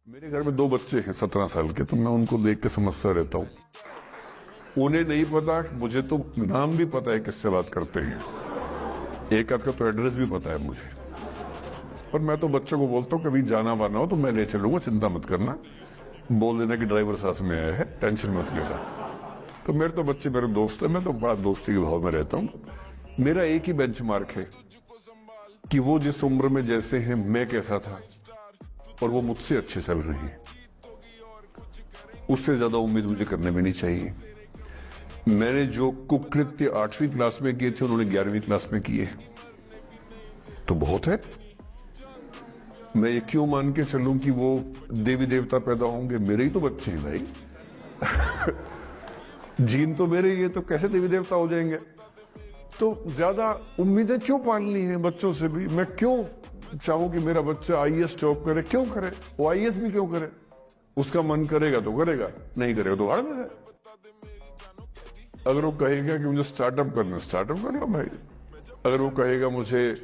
मेरे घर में दो बच्चे हैं 17 साल के, तो मैं उनको देख के समझता रहता हूँ। उन्हें नहीं पता, मुझे तो नाम भी पता है किससे बात करते हैं, एक आध का तो एड्रेस भी पता है मुझे। और मैं तो बच्चों को बोलता हूँ कभी जाना वाना हो तो मैं ले चलूंगा, चिंता मत करना, बोल देना कि ड्राइवर साथ में आया है, टेंशन मत लेना। तो मेरे तो बच्चे मेरे दोस्त है, मैं तो बड़ा दोस्ती के भाव में रहता हूँ। मेरा एक ही बेंचमार्क है कि वो जिस उम्र में जैसे हैं मैं कैसा था और वो मुझसे अच्छे चल रहे हैं, उससे ज्यादा उम्मीद मुझे करने में नहीं चाहिए। मैंने जो कुकृत्य 8वीं क्लास में किए थे उन्होंने 11वीं क्लास में किए, तो बहुत है। मैं ये क्यों मान के चलूं कि वो देवी देवता पैदा होंगे? मेरे ही तो बच्चे हैं भाई। जीन तो मेरे ही है, तो कैसे देवी देवता हो जाएंगे? तो ज्यादा उम्मीदें क्यों पालनी है बच्चों से भी? मैं क्यों चाहूं कि मेरा बच्चा आईएएस जॉब करे? क्यों करे वो? आईएएस भी क्यों करे? उसका मन करेगा तो करेगा, नहीं करेगा तो भाड़ में है। अगर वो कहेगा कि मुझे स्टार्टअप करना, स्टार्टअप करेगा भाई। अगर वो कहेगा मुझे